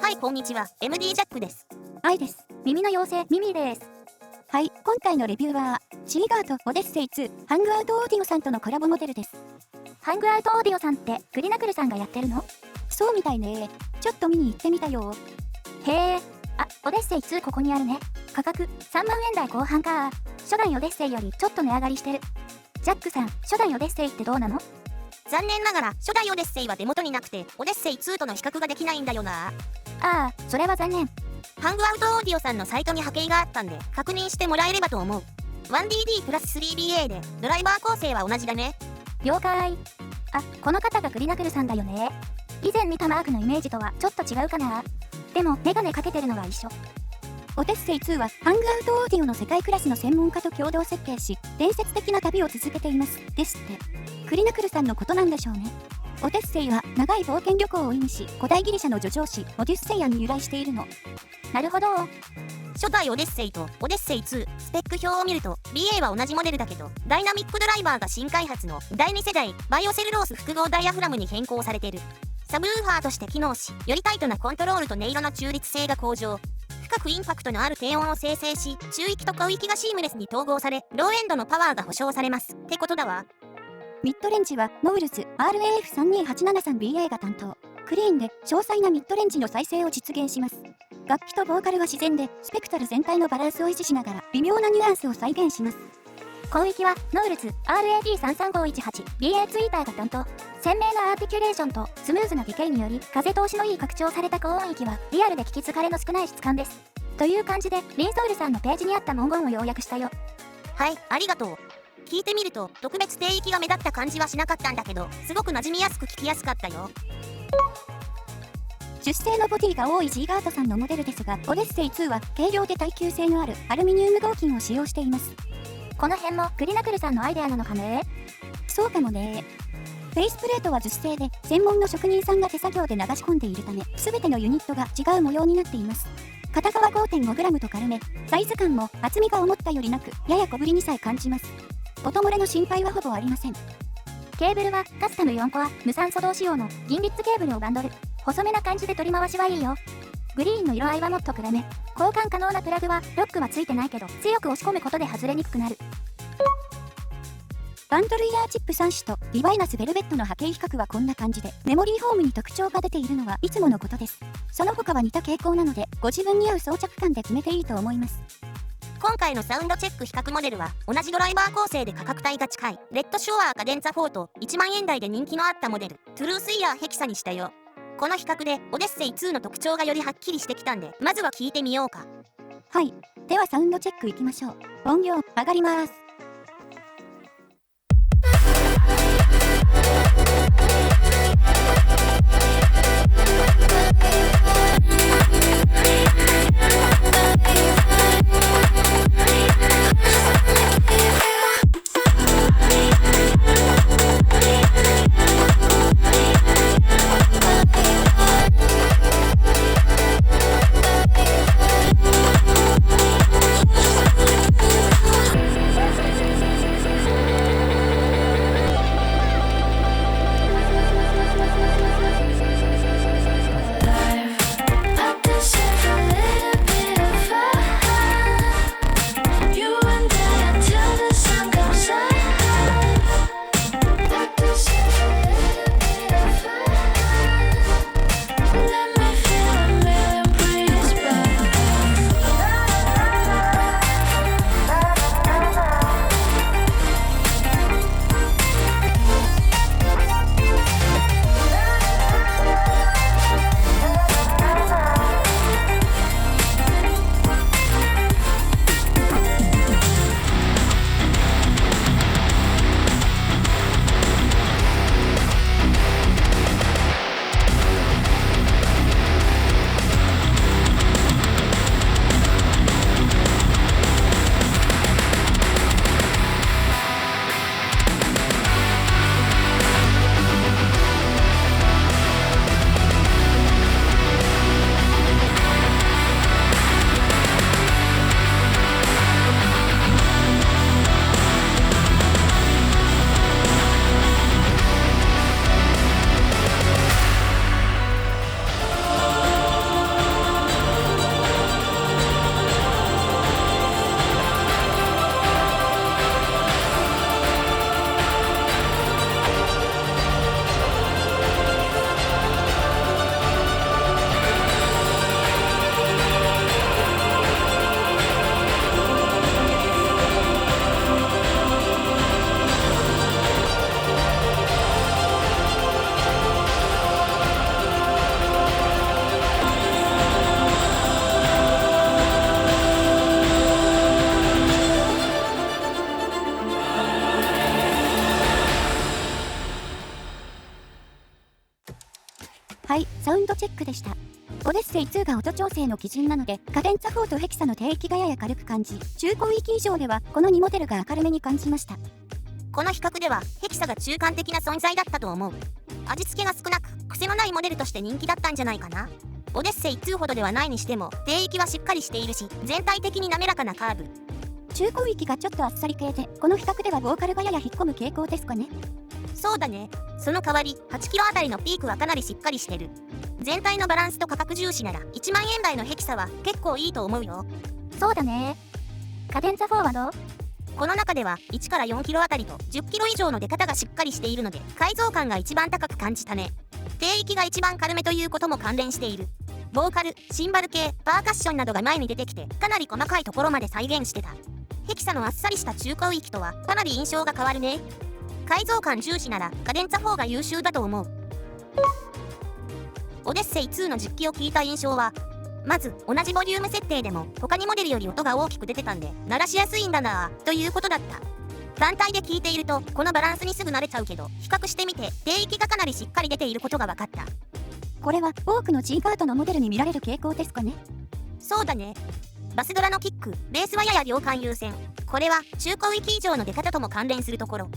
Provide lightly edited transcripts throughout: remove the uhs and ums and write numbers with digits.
はい、こんにちは。MD ジャックです。愛です。耳の妖精、ミミです。はい、今回のレビューは、シーガートオデッセイ2、ハングアウトオーディオさんとのコラボモデルです。ハングアウトオーディオさんってグリナクルさんがやってるの？そうみたいね。ちょっと見に行ってみたよ。へえ、オデッセイ2ここにあるね。価格3万円台後半か。初代オデッセイよりちょっと値上がりしてる。ジャックさん、初代オデッセイってどうなの？残念ながら初代オデッセイは手元になくて、オデッセイ2との比較ができないんだよな。ああ、それは残念。ハングアウトオーディオさんのサイトに波形があったんで、確認してもらえればと思う。1DD プラス 3BA で、ドライバー構成は同じだね。了解。この方がグリナクルさんだよね。以前見たマークのイメージとはちょっと違うかな。でも、メガネかけてるのは一緒。オデッセイ2は、ハングアウトオーディオの世界クラスの専門家と共同設計し、伝説的な旅を続けています。ですって。グリナクルさんのことなんでしょうね。オデッセイは長い冒険旅行を意味し、古代ギリシャの叙情詩オデュッセイアに由来しているの。なるほど。初代オデッセイとオデッセイ2、スペック表を見ると BA は同じモデルだけど、ダイナミックドライバーが新開発の第2世代バイオセルロース複合ダイヤフラムに変更されてる。サブウーファーとして機能し、よりタイトなコントロールと音色の中立性が向上。深くインパクトのある低音を生成し、中域と高域がシームレスに統合され、ローエンドのパワーが保証されますってことだわ。ミッドレンジはノウルズ RAF32873BA が担当。クリーンで詳細なミッドレンジの再生を実現します。楽器とボーカルは自然で、スペクタル全体のバランスを維持しながら微妙なニュアンスを再現します。広域はノウルズ RAD33518BA ツイーターが担当。鮮明なアーティキュレーションとスムーズなディケイにより風通しのいい拡張された高音域はリアルで聞き疲れの少ない質感です。という感じでリンソールさんのページにあった文言を要約したよ。はい、ありがとう。聞いてみると特別低域が目立った感じはしなかったんだけど、すごく馴染みやすく聞きやすかったよ。樹脂製のボディが多いジーガートさんのモデルですが、オデッセイ2は軽量で耐久性のあるアルミニウム合金を使用しています。この辺もグリナクルさんのアイデアなのかね。そうかもね。フェイスプレートは樹脂製で、専門の職人さんが手作業で流し込んでいるため、全てのユニットが違う模様になっています。片側 5.5g と軽め、サイズ感も厚みが思ったよりなく、やや小ぶりにさえ感じます。音漏れの心配はほぼありません。ケーブルはカスタム4コア無酸素同仕様の銀リッツケーブルをバンドル。細めな感じで取り回しはいいよ。グリーンの色合いはもっと暗め。交換可能なプラグはロックはついてないけど、強く押し込むことで外れにくくなる。バンドルイヤーチップ3種とディバイナスベルベットの波形比較はこんな感じで、メモリーフォームに特徴が出ているのはいつものことです。その他は似た傾向なので、ご自分に合う装着感で決めていいと思います。今回のサウンドチェック比較モデルは、同じドライバー構成で価格帯が近いレッドショアーカデンツァ4と1万円台で人気のあったモデルトゥルースイヤーヘキサにしたよ。この比較でオデッセイ2の特徴がよりはっきりしてきたんで、まずは聞いてみようか。はい、ではサウンドチェックいきましょう。音量上がります。はい、サウンドチェックでした。オデッセイ2が音調整の基準なので、カデンツァ4とヘキサの低域がやや軽く感じ、中高域以上ではこの2モデルが明るめに感じました。この比較ではヘキサが中間的な存在だったと思う。味付けが少なく癖のないモデルとして人気だったんじゃないかな。オデッセイ2ほどではないにしても低域はしっかりしているし、全体的に滑らかなカーブ。中高域がちょっとあっさり系で、この比較ではボーカルがやや引っ込む傾向ですかね。そうだね。その代わり8キロあたりのピークはかなりしっかりしてる。全体のバランスと価格重視なら1万円台のヘキサは結構いいと思うよ。そうだね。カデンツァ4はどう？この中では1から4キロあたりと10キロ以上の出方がしっかりしているので改造感が一番高く感じたね。低域が一番軽めということも関連している。ボーカル、シンバル系、パーカッションなどが前に出てきてかなり細かいところまで再現してた。ヘキサのあっさりした中高域とはかなり印象が変わるね。改造感重視ならカデンツァ4が優秀だと思う。オデッセイ2の実機を聞いた印象は、まず同じボリューム設定でも他にモデルより音が大きく出てたんで鳴らしやすいんだなぁということだった。単体で聞いているとこのバランスにすぐ慣れちゃうけど、比較してみて低域がかなりしっかり出ていることが分かった。これは多くの G カートのモデルに見られる傾向ですかね。そうだね。バスドラのキック、ベースはやや量感優先。これは中高域以上の出方とも関連するところ。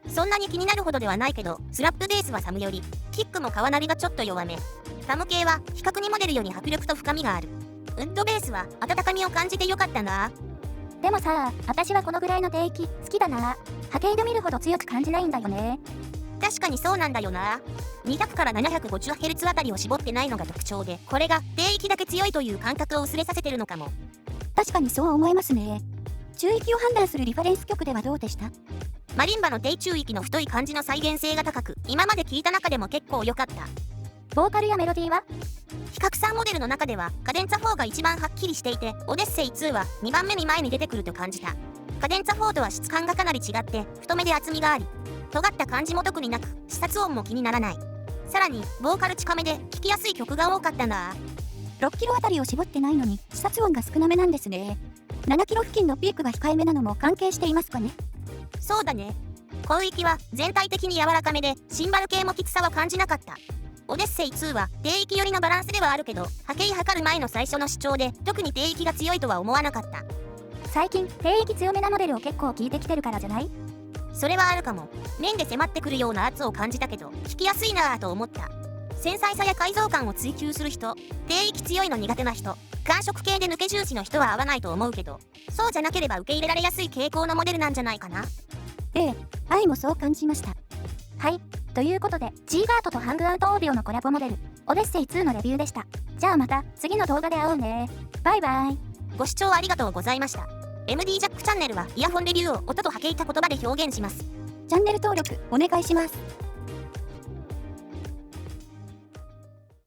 そんなに気になるほどではないけど、スラップベースはサムより、キックも川鳴りがちょっと弱め。タム系は比較にモデルより迫力と深みがある。ウッドベースは温かみを感じてよかったな。でもさ、私はこのぐらいの低域好きだな。波形で見るほど強く感じないんだよね。確かにそうなんだよな。200から 750Hz あたりを絞ってないのが特徴で、これが低域だけ強いという感覚を薄れさせてるのかも。確かにそう思いますね。中域を判断するリファレンス曲ではどうでした？マリンバの低中域の太い感じの再現性が高く、今まで聞いた中でも結構良かった。ボーカルやメロディーは？比較3モデルの中ではカデンツァ4が一番はっきりしていて、オデッセイ2は2番目に前に出てくると感じた。カデンツァ4とは質感がかなり違って太めで厚みがあり、尖った感じも特になく視察音も気にならない。さらにボーカル近めで聴きやすい曲が多かったな。6キロあたりを絞ってないのに視察音が少なめなんですね。7キロ付近のピークが控えめなのも関係していますかね。そうだね。広域は全体的に柔らかめでシンバル系もきつさは感じなかった。オデッセイ2は低域寄りのバランスではあるけど、波形測る前の最初の主張で特に低域が強いとは思わなかった。最近低域強めなモデルを結構聞いてきてるからじゃない？それはあるかも。面で迫ってくるような圧を感じたけど聞きやすいなぁと思った。繊細さや改造感を追求する人、低域強いの苦手な人、感触系で抜け重視の人は合わないと思うけど、そうじゃなければ受け入れられやすい傾向のモデルなんじゃないかな。ええ、愛もそう感じました。はい、ということで G ガートとハングアウトオーディオのコラボモデルオデッセイ2のレビューでした。じゃあまた次の動画で会おうね。バイバイ。ご視聴ありがとうございました。MD ジャックチャンネルはイヤホンレビューを音と波形た言葉で表現します。チャンネル登録お願いします。